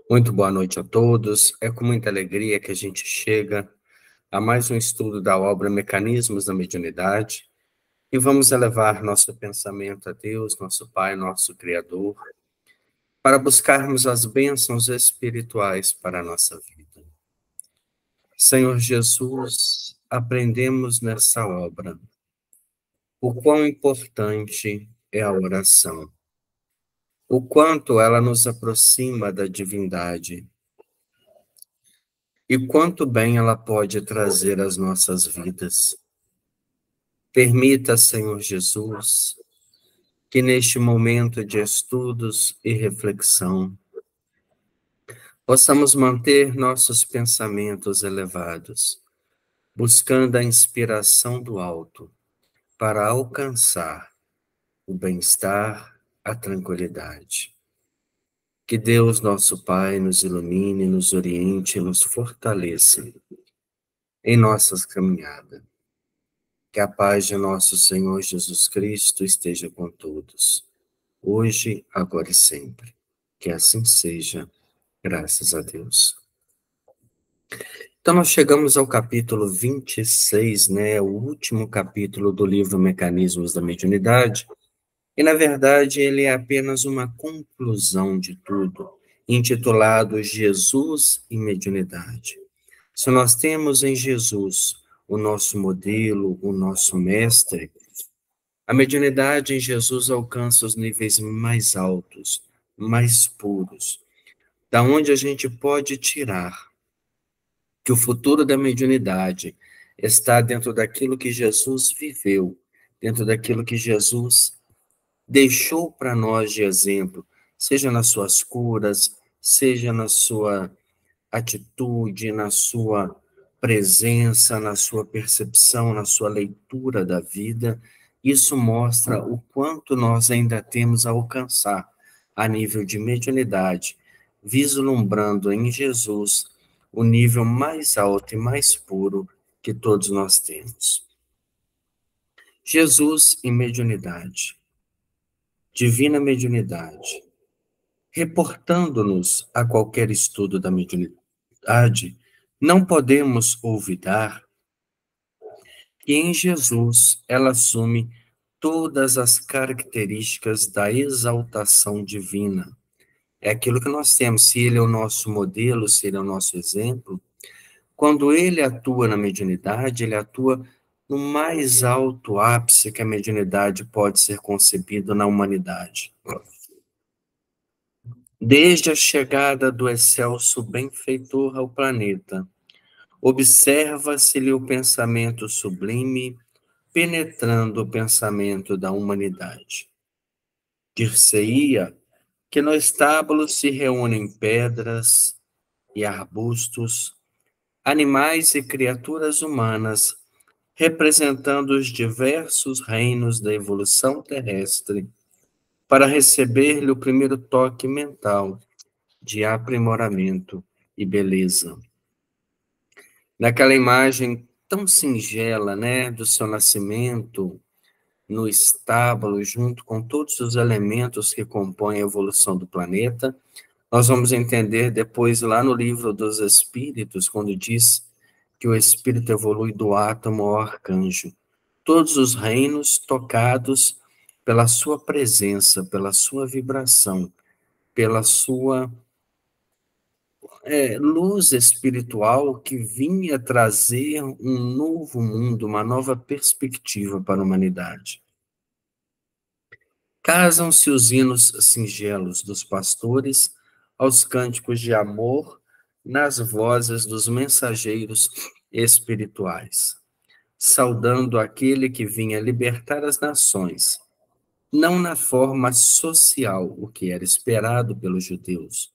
Muito boa noite a todos. É com muita alegria que a gente chega a mais um estudo da obra Mecanismos da Mediunidade e vamos elevar nosso pensamento a Deus, nosso Pai, nosso Criador, para buscarmos as bênçãos espirituais para a nossa vida. Senhor Jesus, aprendemos nessa obra o quão importante é a oração, o quanto ela nos aproxima da divindade, e quanto bem ela pode trazer às nossas vidas. Permita, Senhor Jesus, que neste momento de estudos e reflexão, possamos manter nossos pensamentos elevados, buscando a inspiração do alto, para alcançar o bem-estar, a tranquilidade. Que Deus, nosso Pai, nos ilumine, nos oriente e nos fortaleça em nossas caminhadas. Que a paz de nosso Senhor Jesus Cristo esteja com todos, hoje, agora e sempre. Que assim seja, graças a Deus. Então, nós chegamos ao capítulo 26, né, o último capítulo do livro Mecanismos da Mediunidade, e, na verdade, ele é apenas uma conclusão de tudo, intitulado Jesus e Mediunidade. Se nós temos em Jesus o nosso modelo, o nosso mestre, a mediunidade em Jesus alcança os níveis mais altos, mais puros, da onde a gente pode tirar que o futuro da mediunidade está dentro daquilo que Jesus viveu, dentro daquilo que Jesus deixou para nós de exemplo, seja nas suas curas, seja na sua atitude, na sua presença, na sua percepção, na sua leitura da vida. Isso mostra o quanto nós ainda temos a alcançar a nível de mediunidade, vislumbrando em Jesus o nível mais alto e mais puro que todos nós temos. Jesus em mediunidade, divina mediunidade, reportando-nos a qualquer estudo da mediunidade, não podemos olvidar que em Jesus ela assume todas as características da exaltação divina. É aquilo que nós temos, se ele é o nosso modelo, se ele é o nosso exemplo, quando ele atua na mediunidade, ele atua no mais alto ápice que a mediunidade pode ser concebida na humanidade. Desde a chegada do excelso benfeitor ao planeta, observa-se-lhe o pensamento sublime penetrando o pensamento da humanidade. Dir-se-ia que no estábulo se reúnem pedras e arbustos, animais e criaturas humanas, representando os diversos reinos da evolução terrestre, para receber-lhe o primeiro toque mental de aprimoramento e beleza. Naquela imagem tão singela, né, do seu nascimento no estábulo, junto com todos os elementos que compõem a evolução do planeta, nós vamos entender depois lá no livro dos Espíritos, quando diz que o espírito evolui do átomo ao arcanjo. Todos os reinos tocados pela sua presença, pela sua vibração, pela sua luz espiritual que vinha trazer um novo mundo, uma nova perspectiva para a humanidade. Casam-se os hinos singelos dos pastores aos cânticos de amor nas vozes dos mensageiros espirituais, saudando aquele que vinha libertar as nações, não na forma social, o que era esperado pelos judeus,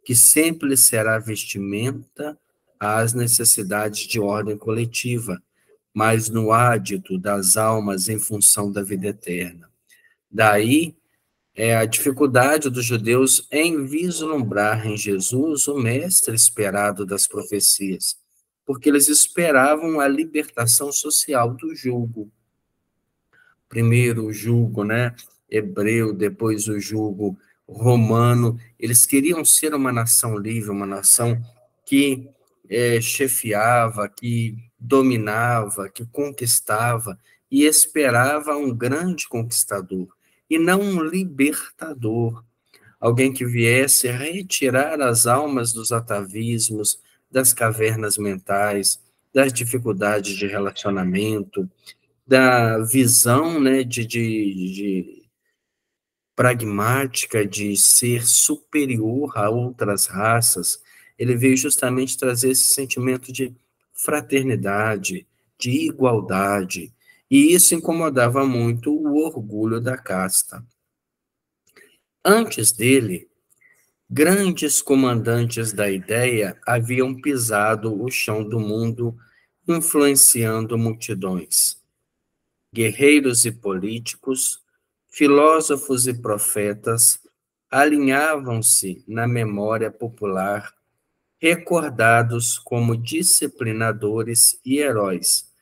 que sempre será vestimenta às necessidades de ordem coletiva, mas no ádito das almas em função da vida eterna. Daí a dificuldade dos judeus em vislumbrar em Jesus o mestre esperado das profecias, porque eles esperavam a libertação social do jugo. Primeiro o jugo, né, hebreu, depois o jugo romano. Eles queriam ser uma nação livre, uma nação que chefiava, que dominava, que conquistava e esperava um grande conquistador e não um libertador, alguém que viesse retirar as almas dos atavismos, das cavernas mentais, das dificuldades de relacionamento, da visão, né, de pragmática de ser superior a outras raças. Ele veio justamente trazer esse sentimento de fraternidade, de igualdade, e isso incomodava muito o orgulho da casta. Antes dele, grandes comandantes da ideia haviam pisado o chão do mundo, influenciando multidões. Guerreiros e políticos, filósofos e profetas alinhavam-se na memória popular, recordados como disciplinadores e heróis,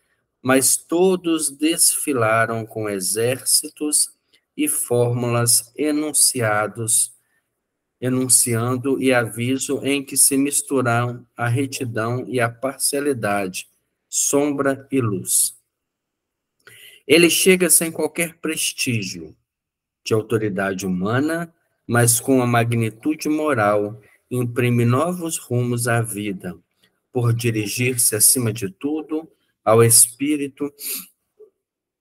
mas todos desfilaram com exércitos e fórmulas enunciando e aviso em que se misturam a retidão e a parcialidade, sombra e luz. Ele chega sem qualquer prestígio de autoridade humana, mas com a magnitude moral, imprime novos rumos à vida, por dirigir-se, acima de tudo, ao espírito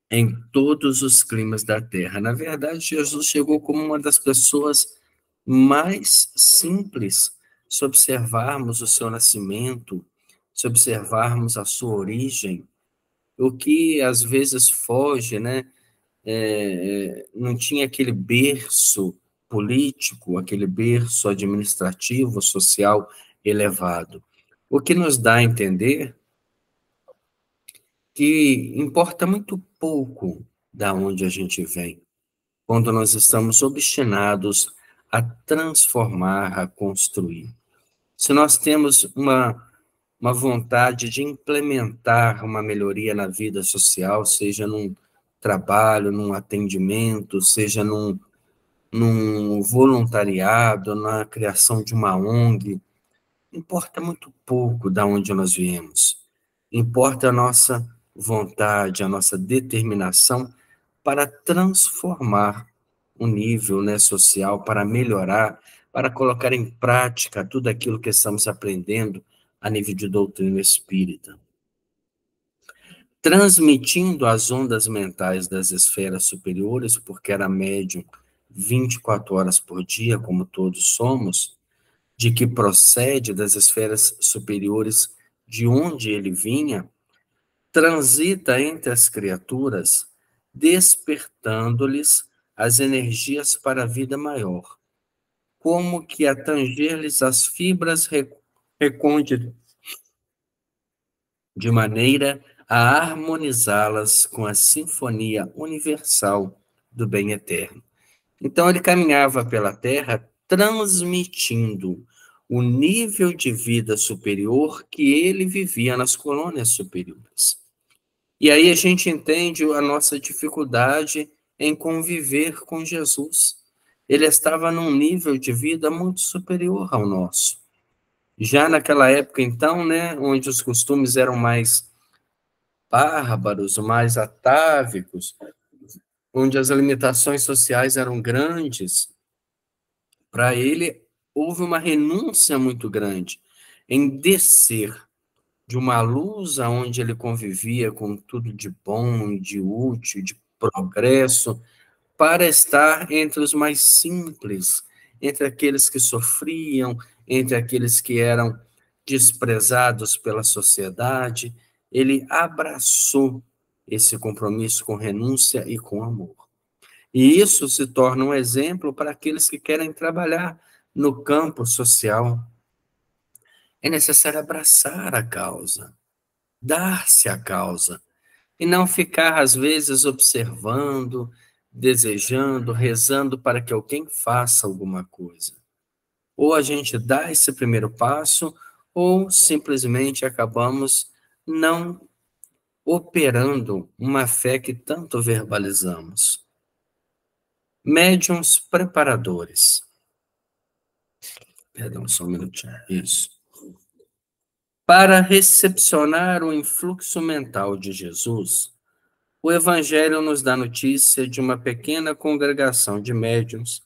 em todos os climas da terra. Na verdade, Jesus chegou como uma das pessoas mais simples, se observarmos o seu nascimento, se observarmos a sua origem, o que às vezes foge, né? Não tinha aquele berço político, aquele berço administrativo, social elevado. O que nos dá a entender que importa muito pouco da onde a gente vem, quando nós estamos obstinados a transformar, a construir. Se nós temos uma vontade de implementar uma melhoria na vida social, seja num trabalho, num atendimento, seja num voluntariado, na criação de uma ONG, importa muito pouco de onde nós viemos. Importa a nossa vontade, a nossa determinação para transformar o nível, né, social, para melhorar, para colocar em prática tudo aquilo que estamos aprendendo a nível de doutrina espírita. Transmitindo as ondas mentais das esferas superiores, porque era médium 24 horas por dia, como todos somos, de que procede das esferas superiores de onde ele vinha, transita entre as criaturas, despertando-lhes as energias para a vida maior, como que a tanger-lhes as fibras recônditas, de maneira a harmonizá-las com a sinfonia universal do bem eterno. Então ele caminhava pela Terra transmitindo o nível de vida superior que ele vivia nas colônias superiores. E aí a gente entende a nossa dificuldade em conviver com Jesus. Ele estava num nível de vida muito superior ao nosso. Já naquela época, então, né, onde os costumes eram mais bárbaros, mais atávicos, onde as limitações sociais eram grandes, para ele houve uma renúncia muito grande em descer de uma luz aonde ele convivia com tudo de bom, de útil, de progresso, para estar entre os mais simples, entre aqueles que sofriam, entre aqueles que eram desprezados pela sociedade. Ele abraçou esse compromisso com renúncia e com amor. E isso se torna um exemplo para aqueles que querem trabalhar no campo social. É necessário abraçar a causa, dar-se à causa, e não ficar, às vezes, observando, desejando, rezando para que alguém faça alguma coisa. Ou a gente dá esse primeiro passo, ou simplesmente acabamos não operando uma fé que tanto verbalizamos. Médiuns preparadores. Perdão, só um minutinho. Isso. Para recepcionar o influxo mental de Jesus, o Evangelho nos dá notícia de uma pequena congregação de médiuns,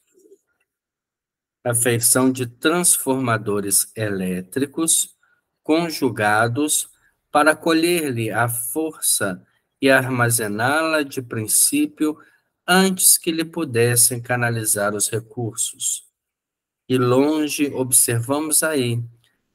a feição de transformadores elétricos conjugados para colher-lhe a força e armazená-la de princípio antes que lhe pudessem canalizar os recursos. E longe observamos aí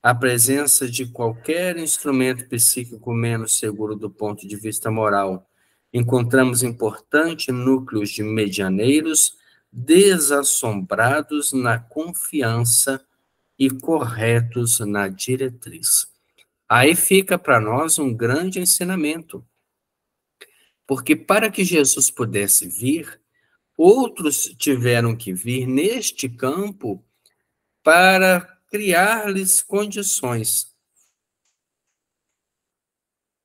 a presença de qualquer instrumento psíquico menos seguro do ponto de vista moral. Encontramos importantes núcleos de medianeiros desassombrados na confiança e corretos na diretriz. Aí fica para nós um grande ensinamento, porque para que Jesus pudesse vir, outros tiveram que vir neste campo para criar-lhes condições.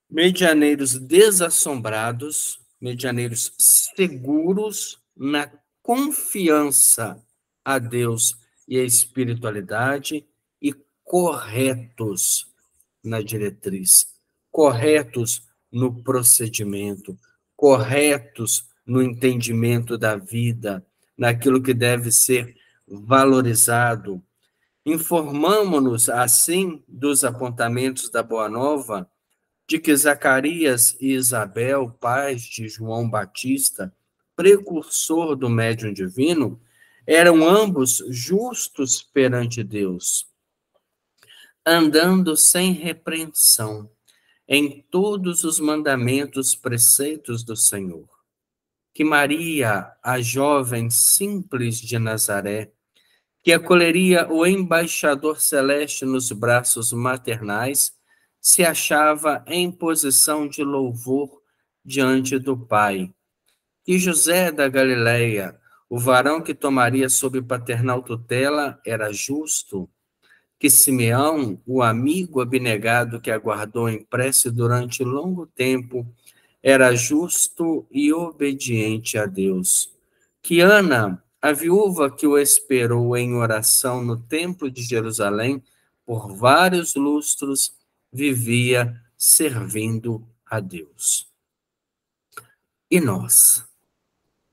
Medianeiros desassombrados, medianeiros seguros na confiança a Deus e a espiritualidade e corretos na diretriz, corretos no procedimento, corretos no entendimento da vida, naquilo que deve ser valorizado. Informamo-nos, assim, dos apontamentos da Boa Nova, de que Zacarias e Isabel, pais de João Batista, precursor do médium divino, eram ambos justos perante Deus, andando sem repreensão em todos os mandamentos, preceitos do Senhor. Que Maria, a jovem simples de Nazaré, que acolheria o embaixador celeste nos braços maternais, se achava em posição de louvor diante do Pai. E José da Galileia, o varão que tomaria sob paternal tutela, era justo. Que Simeão, o amigo abnegado que aguardou em prece durante longo tempo, era justo e obediente a Deus. Que Ana, a viúva que o esperou em oração no templo de Jerusalém por vários lustros, vivia servindo a Deus. E nós,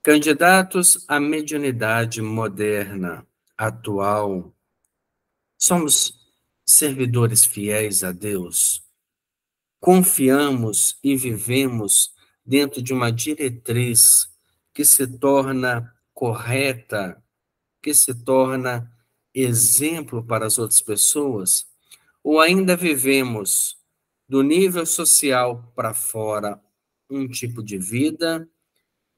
candidatos à mediunidade moderna, atual, somos servidores fiéis a Deus? Confiamos e vivemos dentro de uma diretriz que se torna correta, que se torna exemplo para as outras pessoas? Ou ainda vivemos do nível social para fora um tipo de vida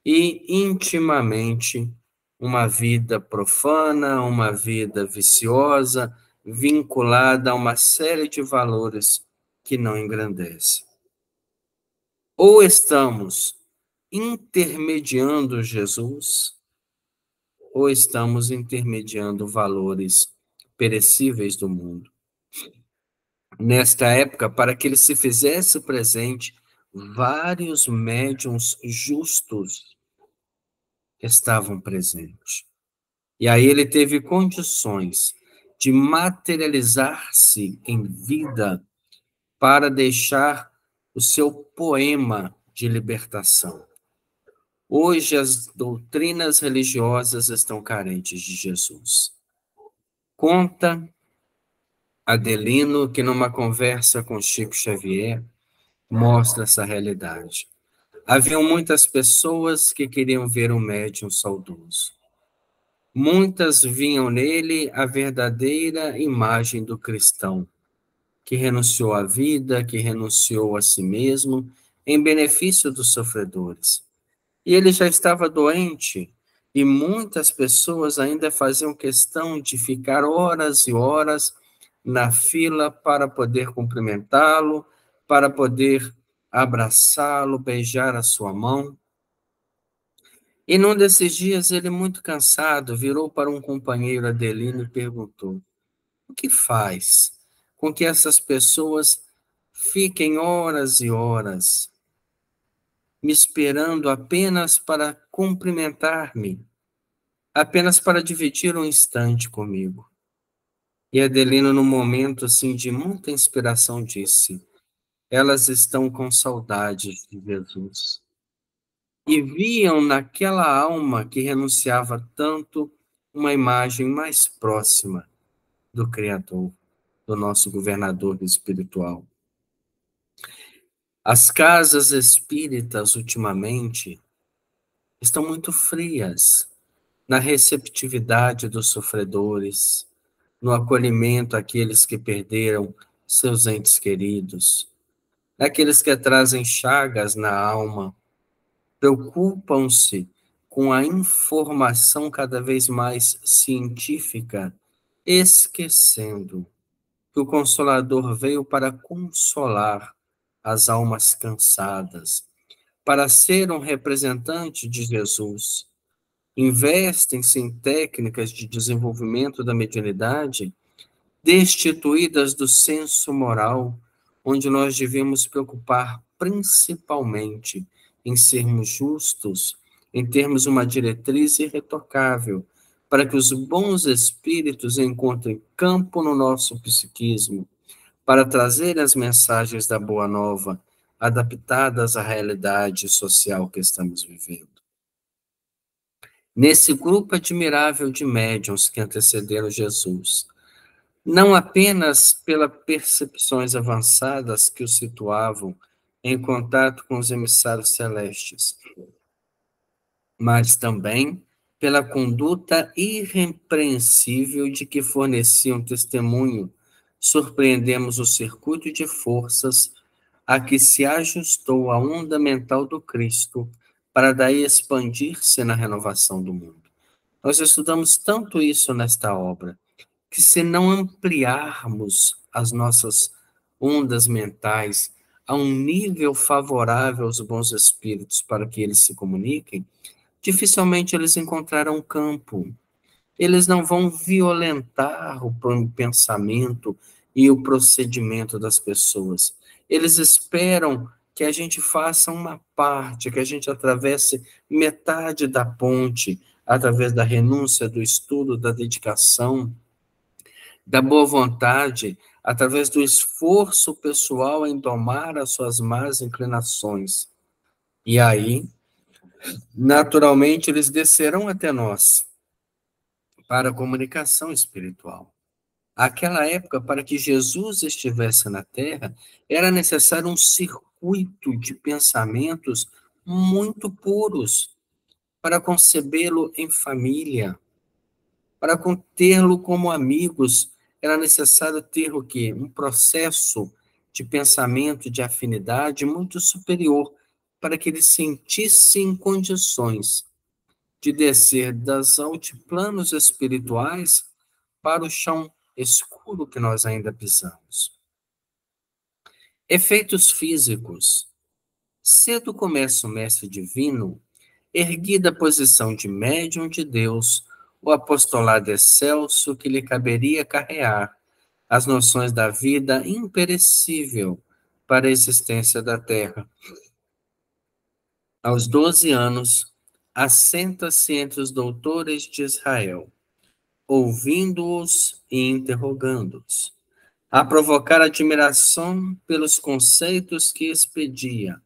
e intimamente uma vida profana, uma vida viciosa, vinculada a uma série de valores que não engrandece? Ou estamos intermediando Jesus, ou estamos intermediando valores perecíveis do mundo? Nesta época, para que ele se fizesse presente, vários médiuns justos estavam presentes. E aí ele teve condições de materializar-se em vida para deixar o seu poema de libertação. Hoje as doutrinas religiosas estão carentes de Jesus. Conta Adelino que numa conversa com Chico Xavier mostra essa realidade. Haviam muitas pessoas que queriam ver um médium saudoso. Muitas viam nele a verdadeira imagem do cristão, que renunciou à vida, que renunciou a si mesmo, em benefício dos sofredores. E ele já estava doente, e muitas pessoas ainda faziam questão de ficar horas e horas na fila para poder cumprimentá-lo, para poder abraçá-lo, beijar a sua mão. E num desses dias, ele, muito cansado, virou para um companheiro Adelino e perguntou: o que faz com que essas pessoas fiquem horas e horas me esperando apenas para cumprimentar-me, apenas para dividir um instante comigo? E Adelino, num momento assim de muita inspiração, disse: elas estão com saudades de Jesus. E viam naquela alma que renunciava tanto uma imagem mais próxima do Criador, do nosso governador espiritual. As casas espíritas, ultimamente, estão muito frias na receptividade dos sofredores, no acolhimento àqueles que perderam seus entes queridos, daqueles que trazem chagas na alma, preocupam-se com a informação cada vez mais científica, esquecendo que o Consolador veio para consolar as almas cansadas, para ser um representante de Jesus. Investem-se em técnicas de desenvolvimento da mediunidade destituídas do senso moral, onde nós devemos preocupar principalmente em sermos justos, em termos uma diretriz irretocável, para que os bons espíritos encontrem campo no nosso psiquismo, para trazer as mensagens da Boa Nova, adaptadas à realidade social que estamos vivendo. Nesse grupo admirável de médiuns que antecederam Jesus, não apenas pelas percepções avançadas que o situavam em contato com os emissários celestes, mas também pela conduta irrepreensível de que forneciam testemunho, surpreendemos o circuito de forças a que se ajustou a onda mental do Cristo para daí expandir-se na renovação do mundo. Nós estudamos tanto isso nesta obra, que se não ampliarmos as nossas ondas mentais a um nível favorável aos bons espíritos para que eles se comuniquem, dificilmente eles encontrarão campo. Eles não vão violentar o pensamento e o procedimento das pessoas. Eles esperam que a gente faça uma parte, que a gente atravesse metade da ponte, através da renúncia, do estudo, da dedicação, da boa vontade, através do esforço pessoal em domar as suas más inclinações. E aí, naturalmente, eles descerão até nós para a comunicação espiritual. Aquela época, para que Jesus estivesse na Terra, era necessário um circuito de pensamentos muito puros para concebê-lo em família. Para tê-lo como amigos, era necessário ter o quê? Um processo de pensamento, de afinidade muito superior, para que ele sentisse em condições de descer dos altiplanos espirituais para o chão escuro que nós ainda pisamos. Efeitos físicos. Cedo começa o mestre divino, erguida a posição de médium de Deus, o apostolado excelso que lhe caberia carrear as noções da vida imperecível para a existência da Terra. Aos 12 anos, assenta-se entre os doutores de Israel, ouvindo-os e interrogando-os, a provocar admiração pelos conceitos que expedia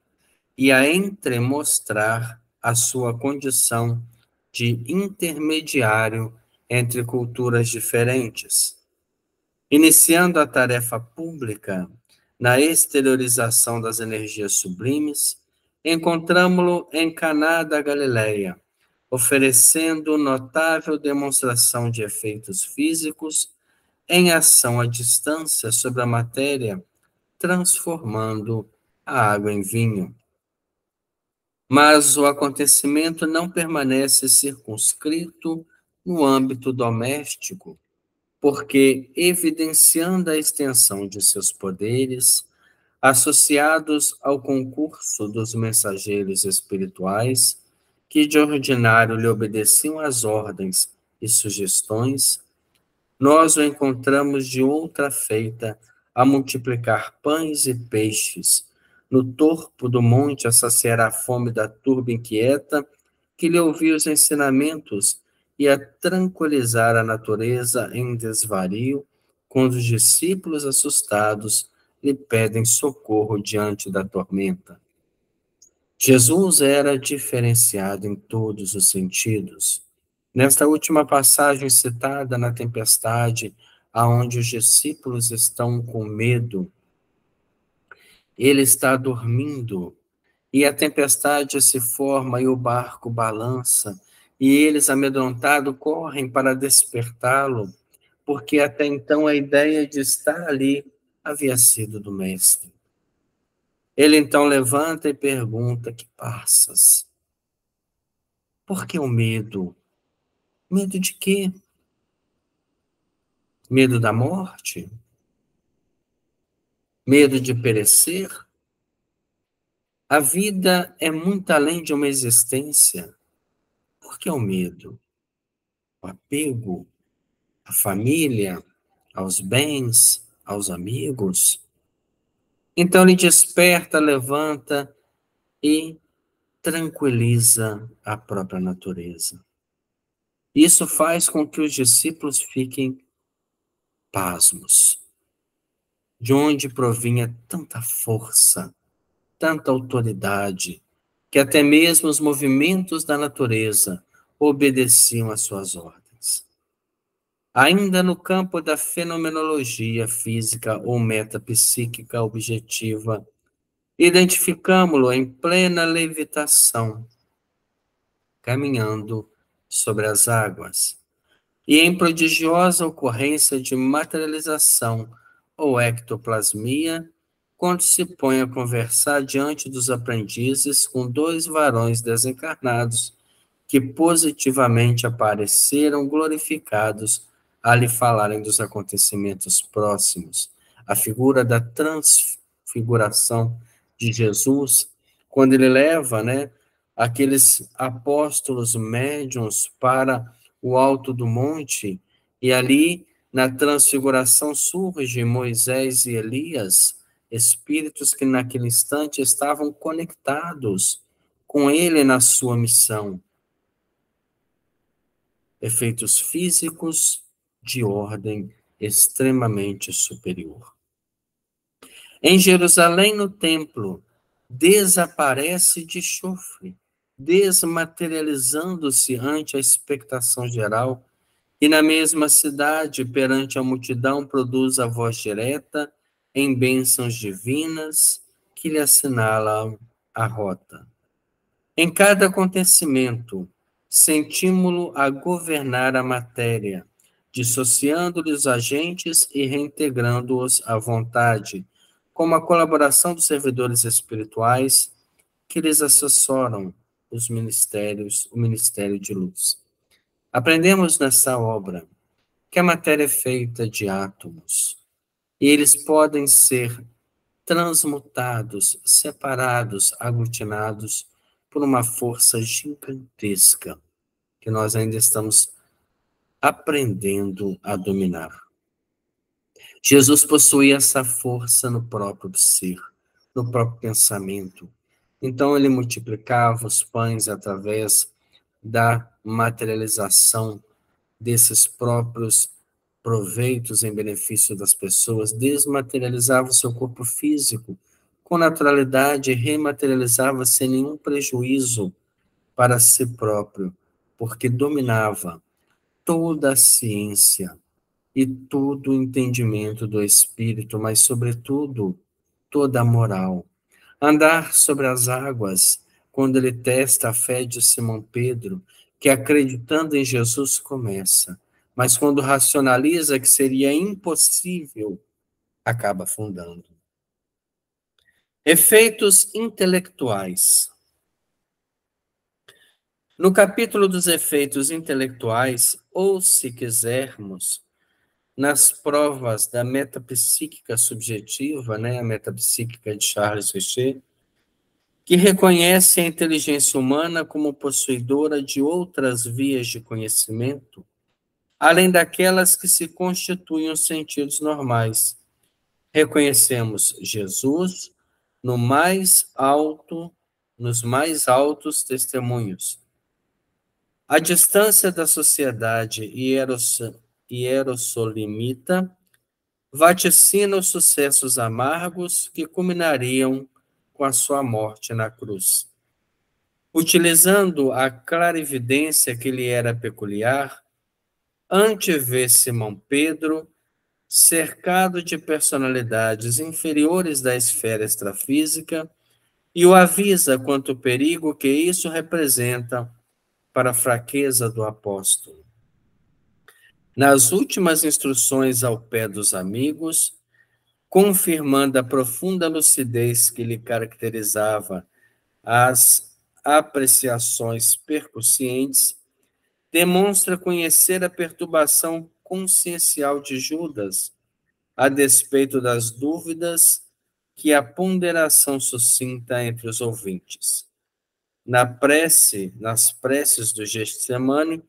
e a entremostrar a sua condição de intermediário entre culturas diferentes. Iniciando a tarefa pública na exteriorização das energias sublimes, encontramo-lo em Caná da Galileia, oferecendo notável demonstração de efeitos físicos em ação à distância sobre a matéria, transformando a água em vinho. Mas o acontecimento não permanece circunscrito no âmbito doméstico, porque, evidenciando a extensão de seus poderes, associados ao concurso dos mensageiros espirituais, que de ordinário lhe obedeciam às ordens e sugestões, nós o encontramos de outra feita a multiplicar pães e peixes, no torpo do monte a saciar a fome da turba inquieta, que lhe ouvia os ensinamentos e a tranquilizar a natureza em desvario, quando os discípulos assustados lhe pedem socorro diante da tormenta. Jesus era diferenciado em todos os sentidos. Nesta última passagem citada na tempestade, aonde os discípulos estão com medo, ele está dormindo e a tempestade se forma e o barco balança, e eles, amedrontados, correm para despertá-lo, porque até então a ideia de estar ali havia sido do mestre. Ele então levanta e pergunta: que passas? Por que o medo? Medo de quê? Medo da morte? Medo de perecer? A vida é muito além de uma existência. Por que o medo? O apego à família, aos bens, aos amigos? Então ele desperta, levanta e tranquiliza a própria natureza. Isso faz com que os discípulos fiquem pasmos. De onde provinha tanta força, tanta autoridade, que até mesmo os movimentos da natureza obedeciam às suas ordens. Ainda no campo da fenomenologia física ou metapsíquica objetiva, identificamo-lo em plena levitação, caminhando sobre as águas, e em prodigiosa ocorrência de materialização ou ectoplasmia, quando se põe a conversar diante dos aprendizes com dois varões desencarnados que positivamente apareceram glorificados a lhe falarem dos acontecimentos próximos. A figura da transfiguração de Jesus, quando ele leva, aqueles apóstolos médiuns para o alto do monte, e ali, na transfiguração, surgem Moisés e Elias, espíritos que naquele instante estavam conectados com ele na sua missão. Efeitos físicos de ordem extremamente superior. Em Jerusalém, no templo, desaparece de chofre, desmaterializando-se ante a expectação geral, e na mesma cidade, perante a multidão, produz a voz direta em bênçãos divinas que lhe assinalam a rota. Em cada acontecimento, sentimos-lo a governar a matéria, dissociando-lhe os agentes e reintegrando-os à vontade, como a colaboração dos servidores espirituais que lhes assessoram o ministério de luz. Aprendemos nessa obra que a matéria é feita de átomos, e eles podem ser transmutados, separados, aglutinados por uma força gigantesca que nós ainda estamos aprendendo a dominar. Jesus possuía essa força no próprio ser, no próprio pensamento. Então ele multiplicava os pães através da materialização desses próprios proveitos em benefício das pessoas, desmaterializava o seu corpo físico com naturalidade e rematerializava sem nenhum prejuízo para si próprio, porque dominava toda a ciência e todo o entendimento do espírito, mas, sobretudo, toda a moral. Andar sobre as águas, quando ele testa a fé de Simão Pedro, que acreditando em Jesus começa, mas quando racionaliza que seria impossível, acaba afundando. Efeitos intelectuais. No capítulo dos efeitos intelectuais, ou, se quisermos, nas provas da metapsíquica subjetiva, a metapsíquica de Charles Richer, que reconhece a inteligência humana como possuidora de outras vias de conhecimento, além daquelas que se constituem os sentidos normais. Reconhecemos Jesus no mais alto, nos mais altos testemunhos. A distância da sociedade hierossolimita vaticina os sucessos amargos que culminariam com a sua morte na cruz. Utilizando a clarividência que lhe era peculiar, antevê Simão Pedro cercado de personalidades inferiores da esfera extrafísica e o avisa quanto ao perigo que isso representa para a fraqueza do apóstolo. Nas últimas instruções ao pé dos amigos, confirmando a profunda lucidez que lhe caracterizava as apreciações percussientes, demonstra conhecer a perturbação consciencial de Judas, a despeito das dúvidas que a ponderação suscita entre os ouvintes. Nas preces do Getsemane,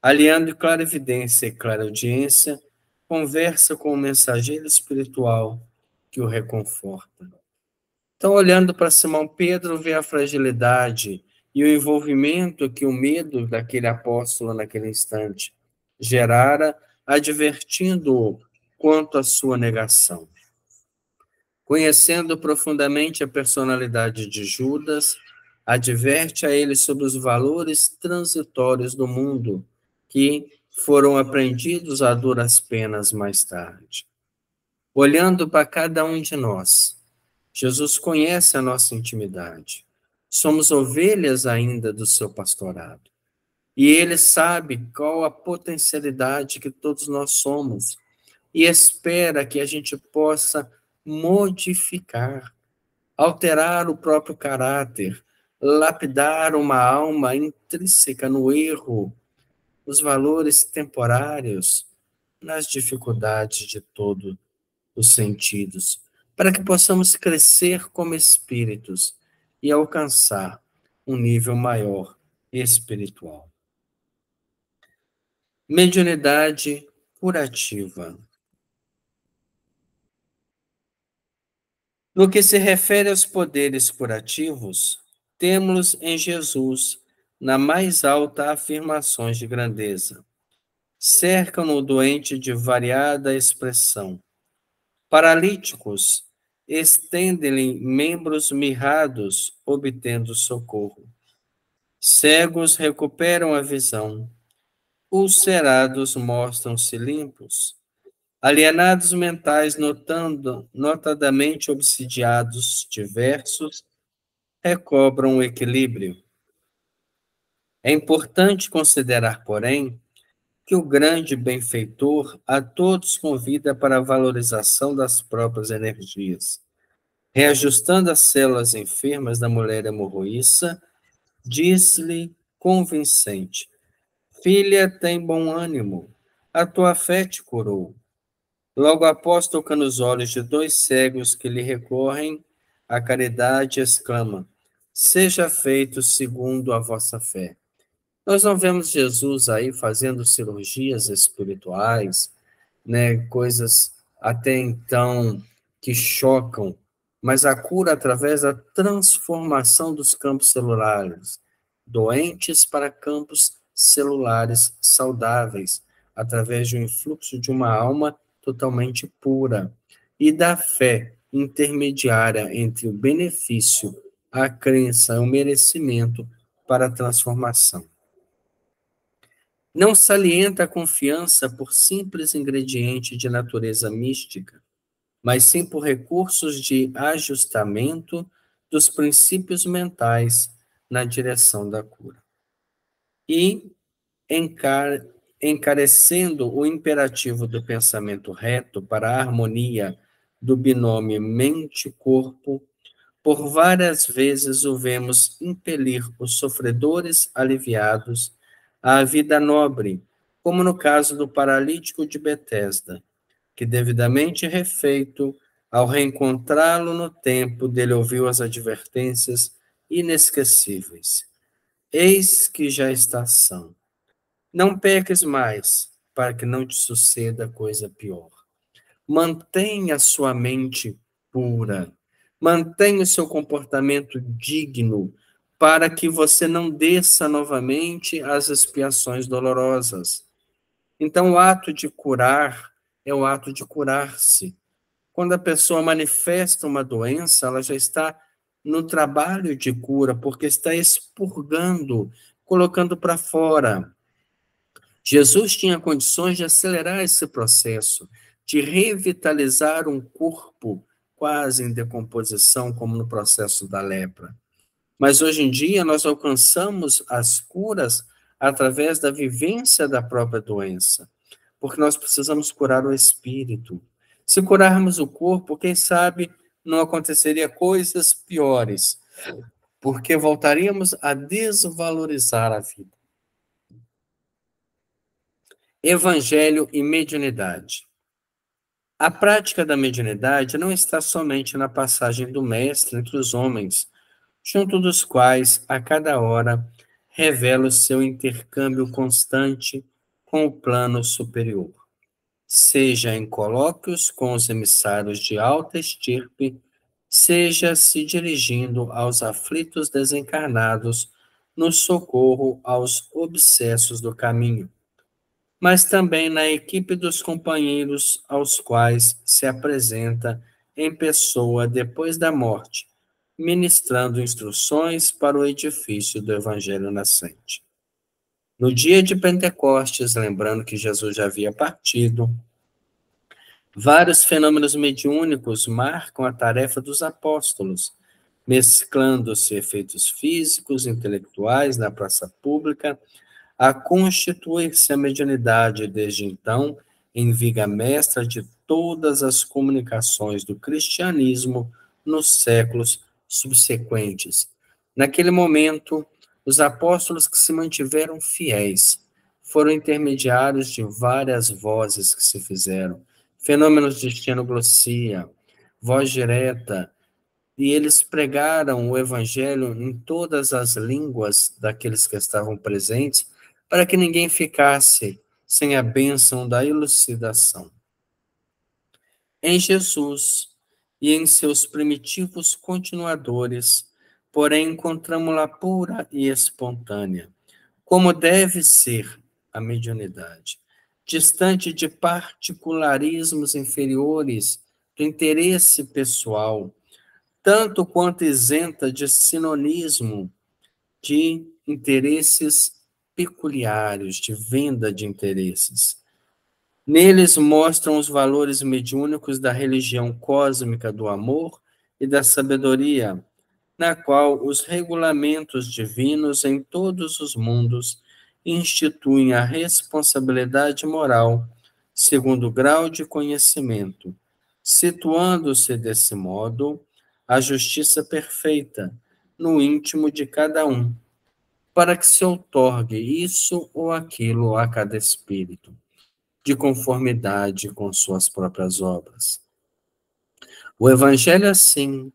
aliando clarividência e clareaudiência, conversa com o mensageiro espiritual que o reconforta. Então, olhando para Simão Pedro, vê a fragilidade e o envolvimento que o medo daquele apóstolo naquele instante gerara, advertindo-o quanto à sua negação. Conhecendo profundamente a personalidade de Judas, adverte a ele sobre os valores transitórios do mundo, que foram aprendidos a duras penas mais tarde. Olhando para cada um de nós, Jesus conhece a nossa intimidade. Somos ovelhas ainda do seu pastorado. E ele sabe qual a potencialidade que todos nós somos e espera que a gente possa modificar, alterar o próprio caráter, lapidar uma alma intrínseca no erro, nos valores temporários, nas dificuldades de todos os sentidos, para que possamos crescer como espíritos e alcançar um nível maior espiritual. Mediunidade curativa. No que se refere aos poderes curativos, temos em Jesus na mais alta afirmações de grandeza. Cercam o doente de variada expressão. Paralíticos estendem-lhe membros mirrados, obtendo socorro. Cegos recuperam a visão. Ulcerados mostram-se limpos. Alienados mentais, notadamente obsidiados, diversos, recobram o equilíbrio. É importante considerar, porém, que o grande benfeitor a todos convida para a valorização das próprias energias. Reajustando as células enfermas da mulher hemorroíça, diz-lhe convincente: Filha, tem bom ânimo, a tua fé te curou. Logo após, toca nos olhos de dois cegos que lhe recorrem à caridade, exclama: Seja feito segundo a vossa fé. Nós não vemos Jesus aí fazendo cirurgias espirituais, né, coisas até então que chocam, mas a cura através da transformação dos campos celulares, doentes para campos celulares saudáveis, através de um influxo de uma alma totalmente pura, e da fé intermediária entre o benefício, a crença e o merecimento para a transformação. Não salienta a confiança por simples ingrediente de natureza mística, mas sim por recursos de ajustamento dos princípios mentais na direção da cura. E encarecendo o imperativo do pensamento reto para a harmonia do binômio mente-corpo, por várias vezes o vemos impelir os sofredores aliviados à vida nobre, como no caso do paralítico de Betesda, que devidamente refeito, ao reencontrá-lo no tempo, dele ouviu as advertências inesquecíveis. Eis que já está são. Não peques mais, para que não te suceda coisa pior. Mantenha sua mente pura. Mantenha o seu comportamento digno, para que você não desça novamente às expiações dolorosas. Então, o ato de curar é o ato de curar-se. Quando a pessoa manifesta uma doença, ela já está no trabalho de cura, porque está expurgando, colocando para fora. Jesus tinha condições de acelerar esse processo, de revitalizar um corpo quase em decomposição, como no processo da lepra. Mas hoje em dia nós alcançamos as curas através da vivência da própria doença, porque nós precisamos curar o espírito. Se curarmos o corpo, quem sabe não aconteceria coisas piores, porque voltaríamos a desvalorizar a vida. Evangelho e mediunidade. A prática da mediunidade não está somente na passagem do Mestre entre os homens, junto dos quais, a cada hora, revela o seu intercâmbio constante com o plano superior, seja em colóquios com os emissários de alta estirpe, seja se dirigindo aos aflitos desencarnados no socorro aos obsessos do caminho, mas também na equipe dos companheiros aos quais se apresenta em pessoa depois da morte, ministrando instruções para o edifício do Evangelho nascente. No dia de Pentecostes, lembrando que Jesus já havia partido, vários fenômenos mediúnicos marcam a tarefa dos apóstolos, mesclando-se efeitos físicos, intelectuais na praça pública, a constituir-se a mediunidade desde então em viga mestra de todas as comunicações do cristianismo nos séculos subsequentes. Naquele momento, os apóstolos que se mantiveram fiéis foram intermediários de várias vozes que se fizeram, fenômenos de estenoglossia, voz direta, e eles pregaram o evangelho em todas as línguas daqueles que estavam presentes, para que ninguém ficasse sem a bênção da elucidação. Em Jesus e em seus primitivos continuadores, porém, encontramos-la pura e espontânea, como deve ser a mediunidade, distante de particularismos inferiores do interesse pessoal, tanto quanto isenta de sinonismo de interesses peculiares, de venda de interesses. Neles mostram os valores mediúnicos da religião cósmica do amor e da sabedoria, na qual os regulamentos divinos em todos os mundos instituem a responsabilidade moral segundo o grau de conhecimento, situando-se desse modo a justiça perfeita no íntimo de cada um, para que se outorgue isso ou aquilo a cada espírito, de conformidade com suas próprias obras. O Evangelho, assim,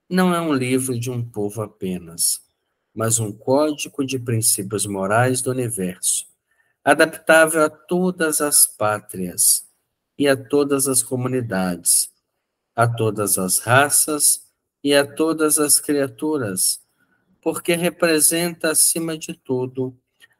não é um livro de um povo apenas, mas um código de princípios morais do universo, adaptável a todas as pátrias e a todas as comunidades, a todas as raças e a todas as criaturas, porque representa, acima de tudo,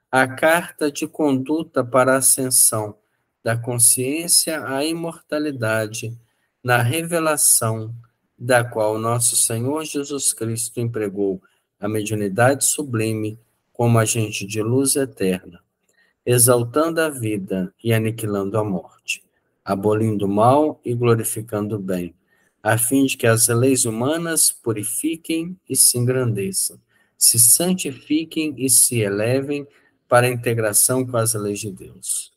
a carta de conduta para a ascensão da consciência à imortalidade na revelação da qual nosso Senhor Jesus Cristo empregou a mediunidade sublime como agente de luz eterna, exaltando a vida e aniquilando a morte, abolindo o mal e glorificando o bem, a fim de que as leis humanas purifiquem e se engrandeçam, se santifiquem e se elevem para a integração com as leis de Deus.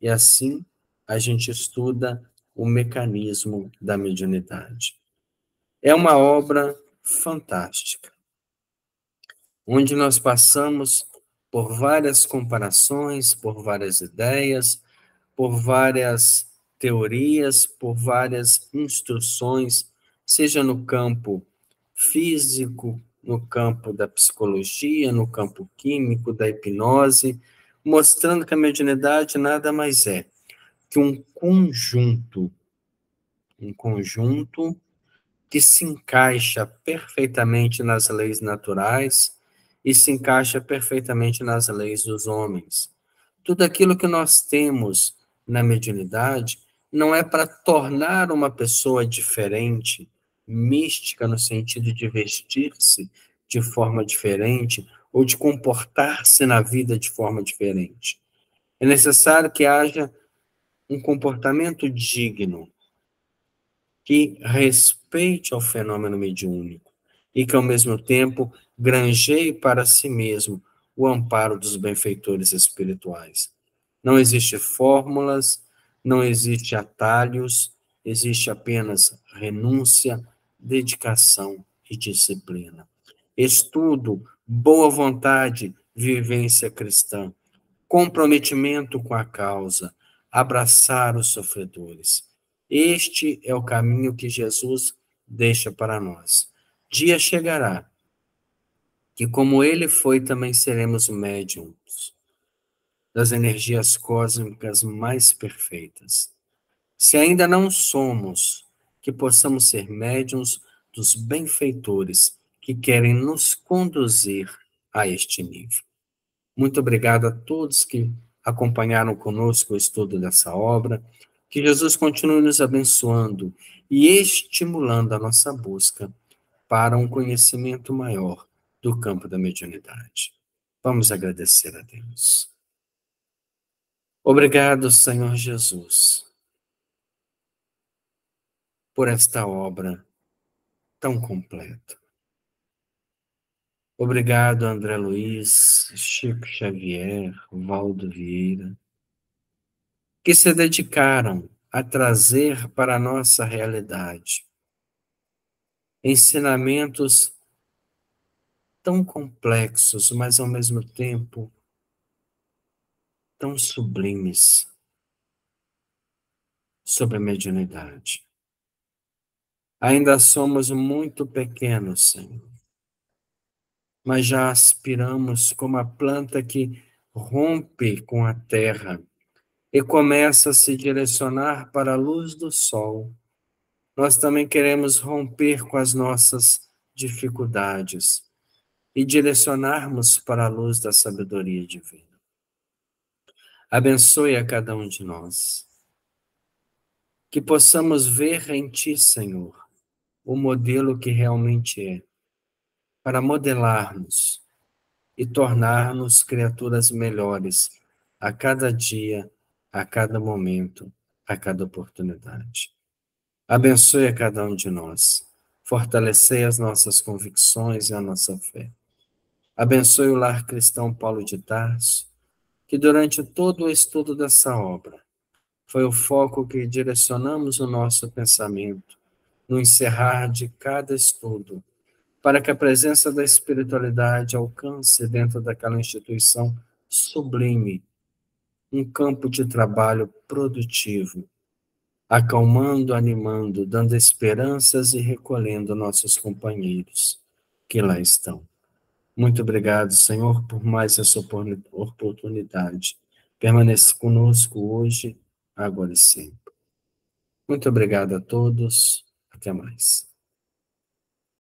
E assim a gente estuda o mecanismo da mediunidade. É uma obra fantástica, onde nós passamos por várias comparações, por várias ideias, por várias teorias, por várias instruções, seja no campo físico, no campo da psicologia, no campo químico, da hipnose, mostrando que a mediunidade nada mais é que um conjunto que se encaixa perfeitamente nas leis naturais e se encaixa perfeitamente nas leis dos homens. Tudo aquilo que nós temos na mediunidade não é para tornar uma pessoa diferente, mística no sentido de vestir-se de forma diferente ou de comportar-se na vida de forma diferente. É necessário que haja um comportamento digno, que respeite ao fenômeno mediúnico e que, ao mesmo tempo, granjeie para si mesmo o amparo dos benfeitores espirituais. Não existe fórmulas, não existe atalhos, existe apenas renúncia, dedicação e disciplina. Estudo, boa vontade, vivência cristã, comprometimento com a causa, abraçar os sofredores. Este é o caminho que Jesus deixa para nós. Dia chegará que, como ele foi, também seremos médiums das energias cósmicas mais perfeitas. Se ainda não somos, que possamos ser médiums dos benfeitores que querem nos conduzir a este nível. Muito obrigado a todos que acompanharam conosco o estudo dessa obra. Que Jesus continue nos abençoando e estimulando a nossa busca para um conhecimento maior do campo da mediunidade. Vamos agradecer a Deus. Obrigado, Senhor Jesus, por esta obra tão completa. Obrigado, André Luiz, Chico Xavier, Valdo Vieira, que se dedicaram a trazer para a nossa realidade ensinamentos tão complexos, mas ao mesmo tempo tão sublimes sobre a mediunidade. Ainda somos muito pequenos, Senhor, mas já aspiramos como a planta que rompe com a terra e começa a se direcionar para a luz do sol. Nós também queremos romper com as nossas dificuldades e direcionarmos para a luz da sabedoria divina. Abençoe a cada um de nós, que possamos ver em Ti, Senhor, o modelo que realmente é, para modelarmos e tornar-nos criaturas melhores a cada dia, a cada momento, a cada oportunidade. Abençoe a cada um de nós, fortalecei as nossas convicções e a nossa fé. Abençoe o Lar Cristão Paulo de Tarso, que durante todo o estudo dessa obra foi o foco que direcionamos o nosso pensamento no encerrar de cada estudo, para que a presença da espiritualidade alcance dentro daquela instituição sublime um campo de trabalho produtivo, acalmando, animando, dando esperanças e recolhendo nossos companheiros que lá estão. Muito obrigado, Senhor, por mais essa oportunidade. Permaneça conosco hoje, agora e sempre. Muito obrigado a todos. Até mais.